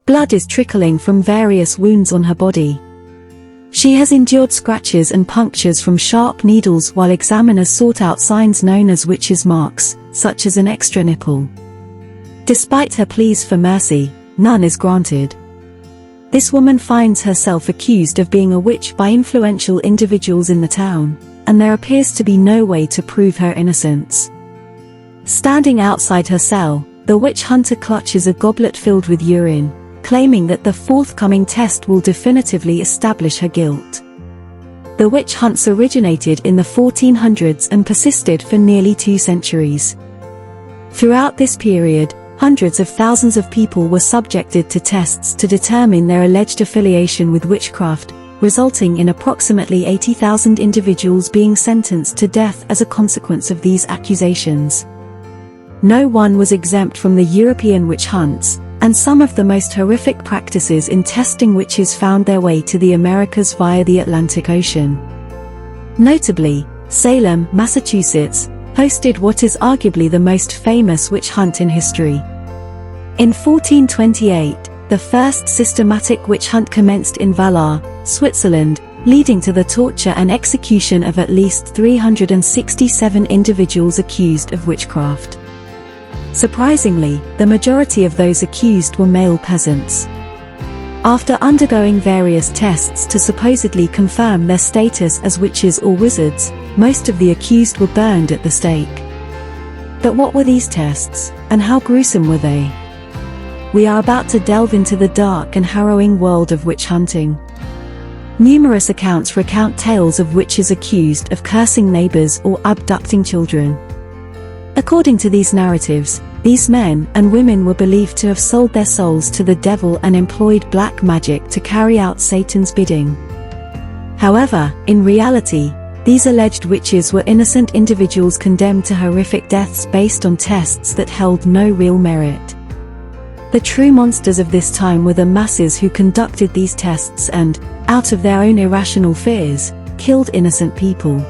Blood is trickling from various wounds on her body. She has endured scratches and punctures from sharp needles while examiners sought out signs known as witches' marks, such as an extra nipple. Despite her pleas for mercy, none is granted. This woman finds herself accused of being a witch by influential individuals in the town, and there appears to be no way to prove her innocence. Standing outside her cell, the witch hunter clutches a goblet filled with urine, claiming that the forthcoming test will definitively establish her guilt. The witch hunts originated in the 1400s and persisted for nearly 2 centuries. Throughout this period, hundreds of thousands of people were subjected to tests to determine their alleged affiliation with witchcraft, resulting in approximately 80,000 individuals being sentenced to death as a consequence of these accusations. No one was exempt from the European witch hunts, and some of the most horrific practices in testing witches found their way to the Americas via the Atlantic Ocean. Notably, Salem, Massachusetts, hosted what is arguably the most famous witch hunt in history. In 1428, the first systematic witch hunt commenced in Valais, Switzerland, leading to the torture and execution of at least 367 individuals accused of witchcraft. Surprisingly, the majority of those accused were male peasants. After undergoing various tests to supposedly confirm their status as witches or wizards, most of the accused were burned at the stake. But what were these tests, and how gruesome were they? We are about to delve into the dark and harrowing world of witch hunting. Numerous accounts recount tales of witches accused of cursing neighbors or abducting children. According to these narratives, these men and women were believed to have sold their souls to the devil and employed black magic to carry out Satan's bidding. However, in reality, these alleged witches were innocent individuals condemned to horrific deaths based on tests that held no real merit. The true monsters of this time were the masses who conducted these tests and, out of their own irrational fears, killed innocent people.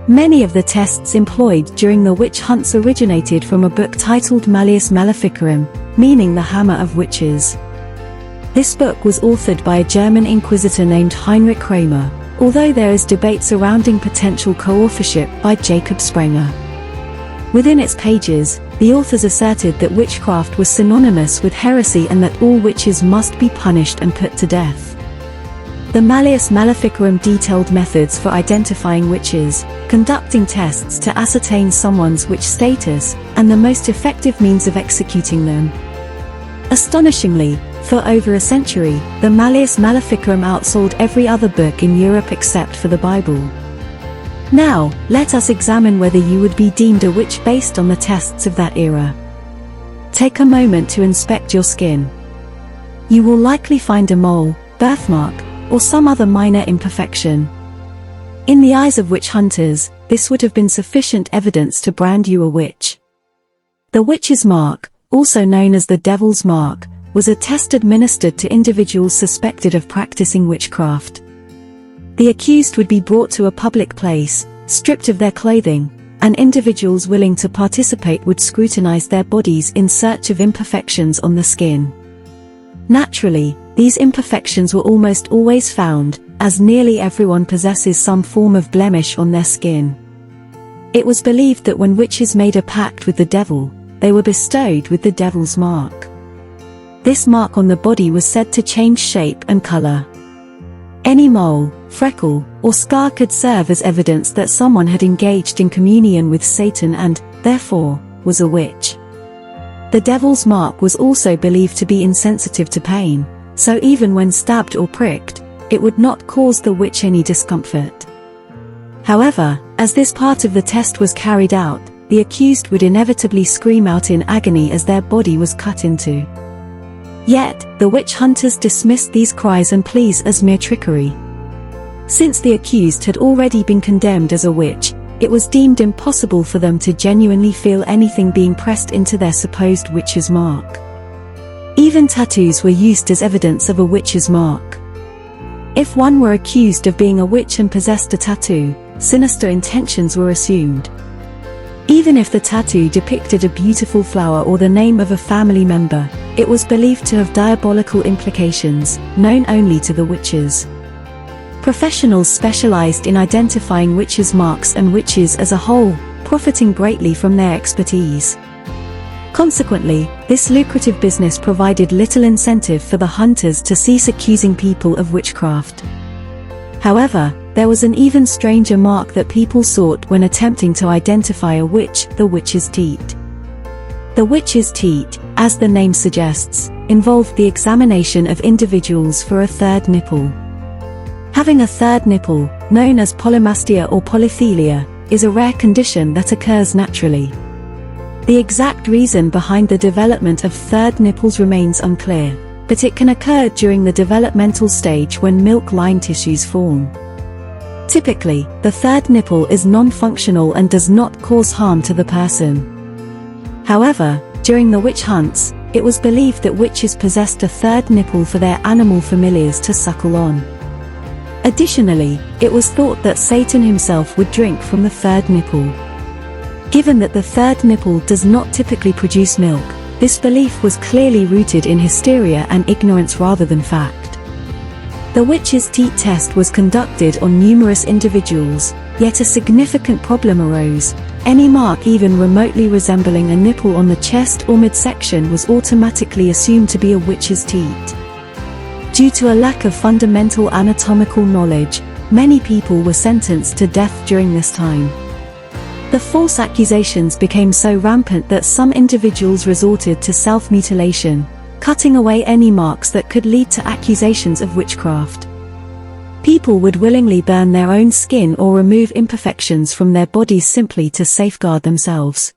Many of the tests employed during the witch hunts originated from a book titled Malleus Maleficarum, meaning the Hammer of Witches. This book was authored by a German inquisitor named Heinrich Kramer, although there is debate surrounding potential co-authorship by Jacob Sprenger. Within its pages, the authors asserted that witchcraft was synonymous with heresy and that all witches must be punished and put to death. The Malleus Maleficarum detailed methods for identifying witches, conducting tests to ascertain someone's witch status, and the most effective means of executing them. Astonishingly, for over a century, the Malleus Maleficarum outsold every other book in Europe except for the Bible. Now, let us examine whether you would be deemed a witch based on the tests of that era. Take a moment to inspect your skin. You will likely find a mole, birthmark, or some other minor imperfection. In the eyes of witch hunters, this would have been sufficient evidence to brand you a witch. The witch's mark, also known as the devil's mark, was a test administered to individuals suspected of practicing witchcraft. The accused would be brought to a public place, stripped of their clothing, and individuals willing to participate would scrutinize their bodies in search of imperfections on the skin. Naturally, these imperfections were almost always found, as nearly everyone possesses some form of blemish on their skin. It was believed that when witches made a pact with the devil, they were bestowed with the devil's mark. This mark on the body was said to change shape and color. Any mole, freckle, or scar could serve as evidence that someone had engaged in communion with Satan and, therefore, was a witch. The devil's mark was also believed to be insensitive to pain, so even when stabbed or pricked, it would not cause the witch any discomfort. However, as this part of the test was carried out, the accused would inevitably scream out in agony as their body was cut into. Yet, the witch hunters dismissed these cries and pleas as mere trickery. Since the accused had already been condemned as a witch, it was deemed impossible for them to genuinely feel anything being pressed into their supposed witch's mark. Even tattoos were used as evidence of a witch's mark. If one were accused of being a witch and possessed a tattoo, sinister intentions were assumed. Even if the tattoo depicted a beautiful flower or the name of a family member, it was believed to have diabolical implications, known only to the witches. Professionals specialized in identifying witches' marks and witches as a whole, profiting greatly from their expertise. Consequently, this lucrative business provided little incentive for the hunters to cease accusing people of witchcraft. However, there was an even stranger mark that people sought when attempting to identify a witch: the witch's teat. The witch's teat, as the name suggests, involved the examination of individuals for a third nipple. Having a third nipple, known as polymastia or polythelia, is a rare condition that occurs naturally. The exact reason behind the development of third nipples remains unclear, but it can occur during the developmental stage when milk line tissues form. Typically, the third nipple is non-functional and does not cause harm to the person. However, during the witch hunts, it was believed that witches possessed a third nipple for their animal familiars to suckle on. Additionally, it was thought that Satan himself would drink from the third nipple. Given that the third nipple does not typically produce milk, this belief was clearly rooted in hysteria and ignorance rather than fact. The witch's teat test was conducted on numerous individuals, yet a significant problem arose. Any mark even remotely resembling a nipple on the chest or midsection was automatically assumed to be a witch's teat. Due to a lack of fundamental anatomical knowledge, many people were sentenced to death during this time. The false accusations became so rampant that some individuals resorted to self-mutilation, cutting away any marks that could lead to accusations of witchcraft. People would willingly burn their own skin or remove imperfections from their bodies simply to safeguard themselves.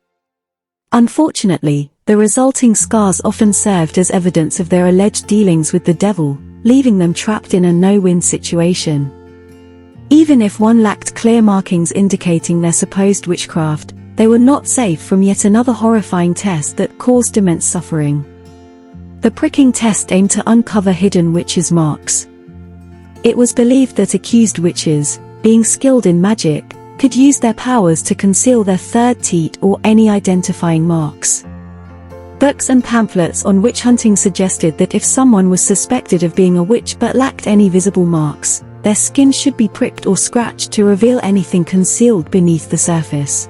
Unfortunately, the resulting scars often served as evidence of their alleged dealings with the devil, leaving them trapped in a no-win situation. Even if one lacked clear markings indicating their supposed witchcraft, they were not safe from yet another horrifying test that caused immense suffering. The pricking test aimed to uncover hidden witches' marks. It was believed that accused witches, being skilled in magic, could use their powers to conceal their third teat or any identifying marks. Books and pamphlets on witch hunting suggested that if someone was suspected of being a witch but lacked any visible marks, their skin should be pricked or scratched to reveal anything concealed beneath the surface.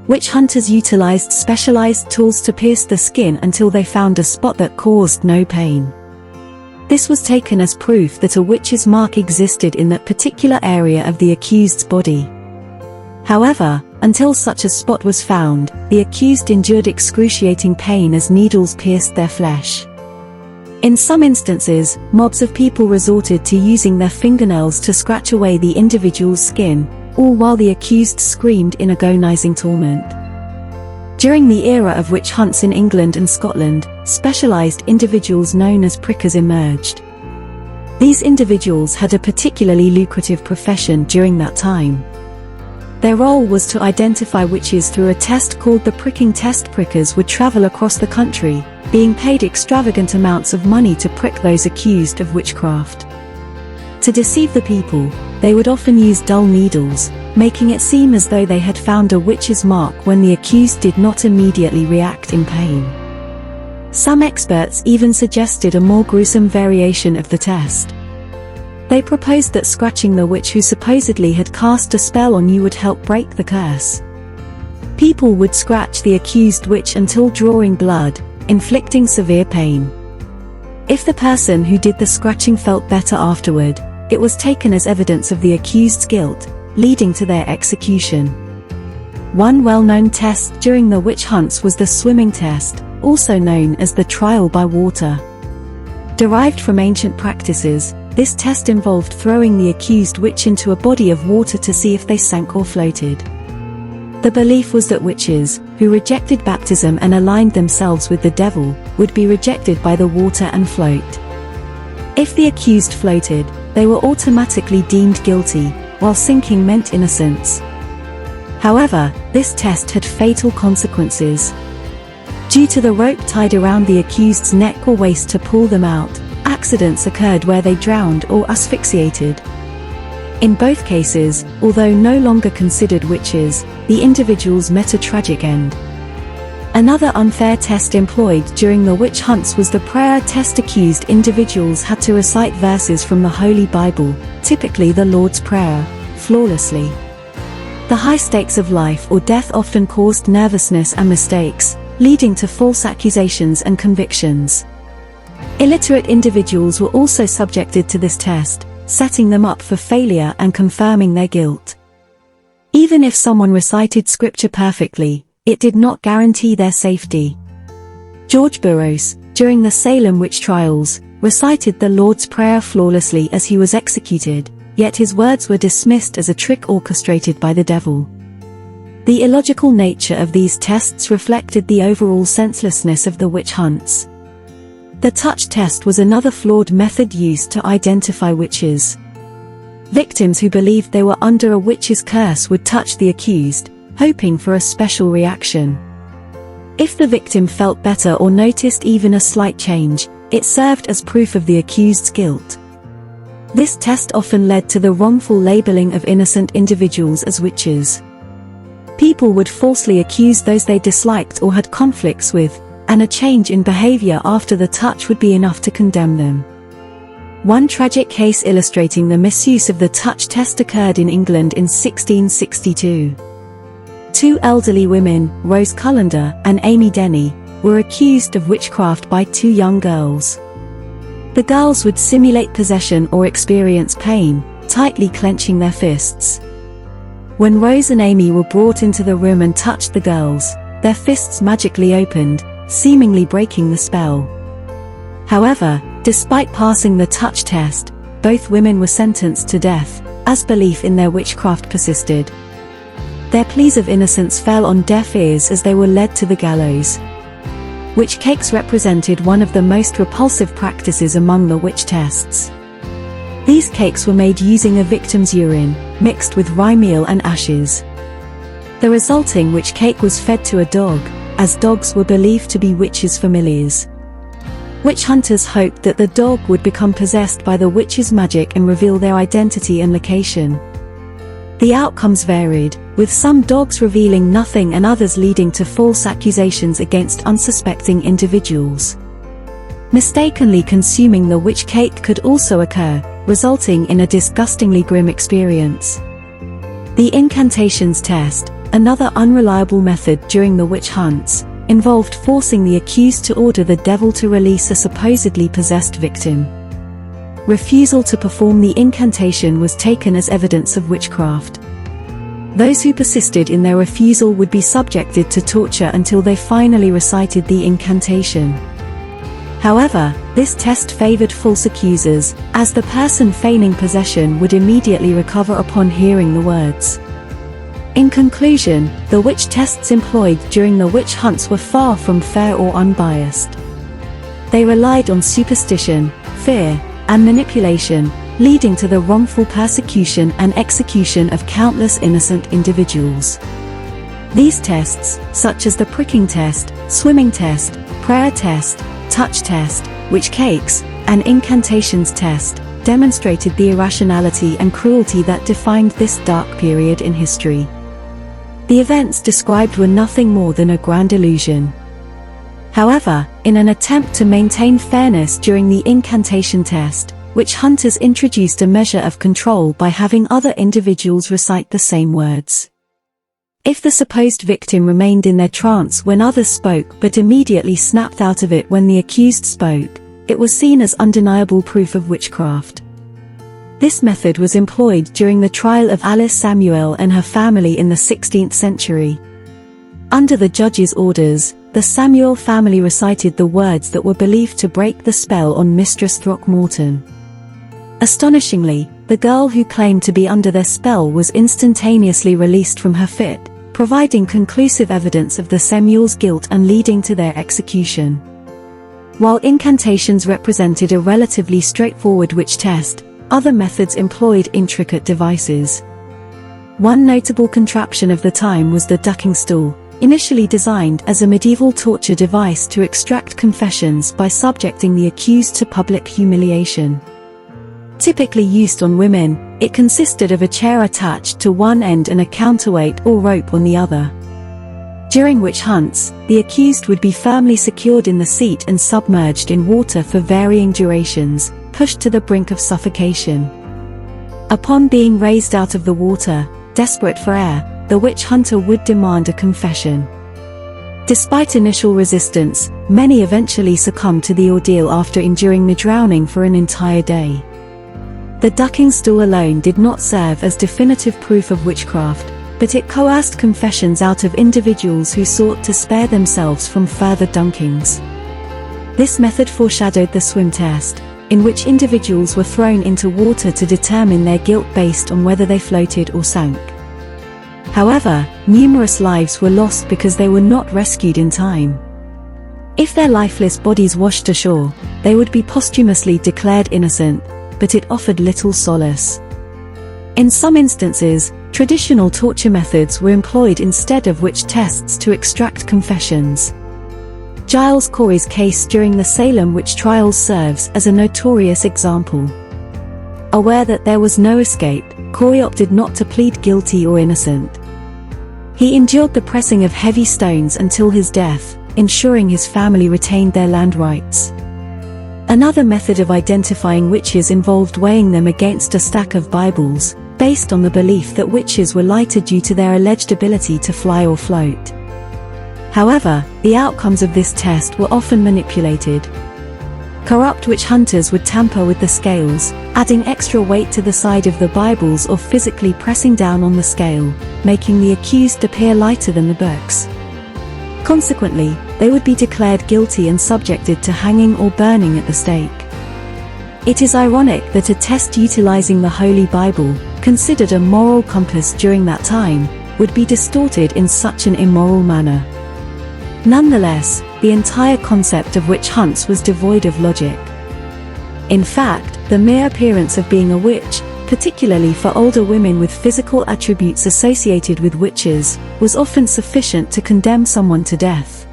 Witch hunters utilized specialized tools to pierce the skin until they found a spot that caused no pain. This was taken as proof that a witch's mark existed in that particular area of the accused's body. However, until such a spot was found, the accused endured excruciating pain as needles pierced their flesh. In some instances, mobs of people resorted to using their fingernails to scratch away the individual's skin, all while the accused screamed in agonizing torment. During the era of witch hunts in England and Scotland, specialized individuals known as prickers emerged. These individuals had a particularly lucrative profession during that time. Their role was to identify witches through a test called the pricking test. Prickers would travel across the country, being paid extravagant amounts of money to prick those accused of witchcraft. To deceive the people, they would often use dull needles, making it seem as though they had found a witch's mark when the accused did not immediately react in pain. Some experts even suggested a more gruesome variation of the test. They proposed that scratching the witch who supposedly had cast a spell on you would help break the curse. People would scratch the accused witch until drawing blood, inflicting severe pain. If the person who did the scratching felt better afterward, it was taken as evidence of the accused's guilt, leading to their execution. One well-known test during the witch hunts was the swimming test, also known as the trial by water. Derived from ancient practices, this test involved throwing the accused witch into a body of water to see if they sank or floated. The belief was that witches, who rejected baptism and aligned themselves with the devil, would be rejected by the water and float. If the accused floated, they were automatically deemed guilty, while sinking meant innocence. However, this test had fatal consequences. Due to the rope tied around the accused's neck or waist to pull them out, accidents occurred where they drowned or asphyxiated. In both cases, although no longer considered witches, the individuals met a tragic end. Another unfair test employed during the witch hunts was the prayer test. Accused individuals had to recite verses from the Holy Bible, typically the Lord's Prayer, flawlessly. The high stakes of life or death often caused nervousness and mistakes, leading to false accusations and convictions. Illiterate individuals were also subjected to this test, setting them up for failure and confirming their guilt. Even if someone recited scripture perfectly, it did not guarantee their safety. George Burroughs, during the Salem witch trials, recited the Lord's Prayer flawlessly as he was executed, yet his words were dismissed as a trick orchestrated by the devil. The illogical nature of these tests reflected the overall senselessness of the witch hunts. The touch test was another flawed method used to identify witches. Victims who believed they were under a witch's curse would touch the accused, hoping for a special reaction. If the victim felt better or noticed even a slight change, it served as proof of the accused's guilt. This test often led to the wrongful labeling of innocent individuals as witches. People would falsely accuse those they disliked or had conflicts with, and a change in behavior after the touch would be enough to condemn them. One tragic case illustrating the misuse of the touch test occurred in England in 1662. Two elderly women, Rose Cullender and Amy Denny, were accused of witchcraft by two young girls. The girls would simulate possession or experience pain, tightly clenching their fists. When Rose and Amy were brought into the room and touched the girls, their fists magically opened, seemingly breaking the spell. However, despite passing the touch test, both women were sentenced to death, as belief in their witchcraft persisted. Their pleas of innocence fell on deaf ears as they were led to the gallows. Witch cakes represented one of the most repulsive practices among the witch tests. These cakes were made using a victim's urine, mixed with rye meal and ashes. The resulting witch cake was fed to a dog, as dogs were believed to be witches' familiars. Witch hunters hoped that the dog would become possessed by the witch's magic and reveal their identity and location. The outcomes varied, with some dogs revealing nothing and others leading to false accusations against unsuspecting individuals. Mistakenly consuming the witch cake could also occur, resulting in a disgustingly grim experience. The incantations test, another unreliable method during the witch hunts, involved forcing the accused to order the devil to release a supposedly possessed victim. Refusal to perform the incantation was taken as evidence of witchcraft. Those who persisted in their refusal would be subjected to torture until they finally recited the incantation. However, this test favored false accusers, as the person feigning possession would immediately recover upon hearing the words. In conclusion, the witch tests employed during the witch hunts were far from fair or unbiased. They relied on superstition, fear, and manipulation, leading to the wrongful persecution and execution of countless innocent individuals. These tests, such as the pricking test, swimming test, prayer test, touch test, witch cakes, and incantations test, demonstrated the irrationality and cruelty that defined this dark period in history. The events described were nothing more than a grand illusion. However, in an attempt to maintain fairness during the incantation test, witch hunters introduced a measure of control by having other individuals recite the same words. If the supposed victim remained in their trance when others spoke but immediately snapped out of it when the accused spoke, it was seen as undeniable proof of witchcraft. This method was employed during the trial of Alice Samuel and her family in the 16th century. Under the judge's orders, the Samuel family recited the words that were believed to break the spell on Mistress Throckmorton. Astonishingly, the girl who claimed to be under their spell was instantaneously released from her fit, providing conclusive evidence of the Samuel's guilt and leading to their execution. While incantations represented a relatively straightforward witch test, other methods employed intricate devices. One notable contraption of the time was the ducking stool, initially designed as a medieval torture device to extract confessions by subjecting the accused to public humiliation. Typically used on women, it consisted of a chair attached to one end and a counterweight or rope on the other. During witch hunts, the accused would be firmly secured in the seat and submerged in water for varying durations, pushed to the brink of suffocation. Upon being raised out of the water, desperate for air, the witch hunter would demand a confession. Despite initial resistance, many eventually succumbed to the ordeal after enduring the drowning for an entire day. The ducking stool alone did not serve as definitive proof of witchcraft, but it coerced confessions out of individuals who sought to spare themselves from further dunkings. This method foreshadowed the swim test, in which individuals were thrown into water to determine their guilt based on whether they floated or sank. However, numerous lives were lost because they were not rescued in time. If their lifeless bodies washed ashore, they would be posthumously declared innocent, but it offered little solace. In some instances, traditional torture methods were employed instead of witch tests to extract confessions. Giles Corey's case during the Salem witch trials serves as a notorious example. Aware that there was no escape, Corey opted not to plead guilty or innocent. He endured the pressing of heavy stones until his death, ensuring his family retained their land rights. Another method of identifying witches involved weighing them against a stack of Bibles, based on the belief that witches were lighter due to their alleged ability to fly or float. However, the outcomes of this test were often manipulated. Corrupt witch hunters would tamper with the scales, adding extra weight to the side of the Bibles or physically pressing down on the scale, making the accused appear lighter than the books. Consequently, they would be declared guilty and subjected to hanging or burning at the stake. It is ironic that a test utilizing the Holy Bible, considered a moral compass during that time, would be distorted in such an immoral manner. Nonetheless, the entire concept of witch hunts was devoid of logic. In fact, the mere appearance of being a witch, particularly for older women with physical attributes associated with witches, was often sufficient to condemn someone to death.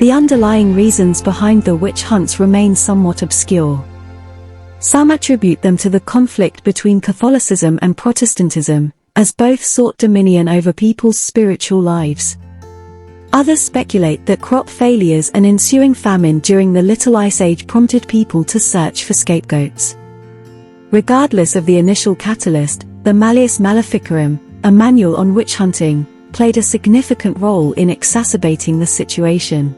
The underlying reasons behind the witch hunts remain somewhat obscure. Some attribute them to the conflict between Catholicism and Protestantism, as both sought dominion over people's spiritual lives. Others speculate that crop failures and ensuing famine during the Little Ice Age prompted people to search for scapegoats. Regardless of the initial catalyst, the Malleus Maleficarum, a manual on witch hunting, played a significant role in exacerbating the situation.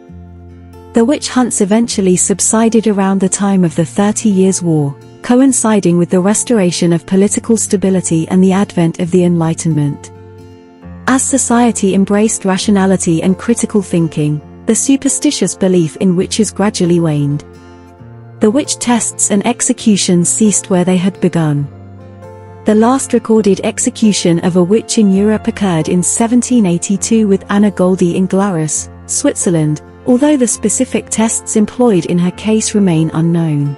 The witch hunts eventually subsided around the time of the 30 Years' War, coinciding with the restoration of political stability and the advent of the Enlightenment. As society embraced rationality and critical thinking, the superstitious belief in witches gradually waned. The witch tests and executions ceased where they had begun. The last recorded execution of a witch in Europe occurred in 1782 with Anna Goldie in Glarus, Switzerland, although the specific tests employed in her case remain unknown.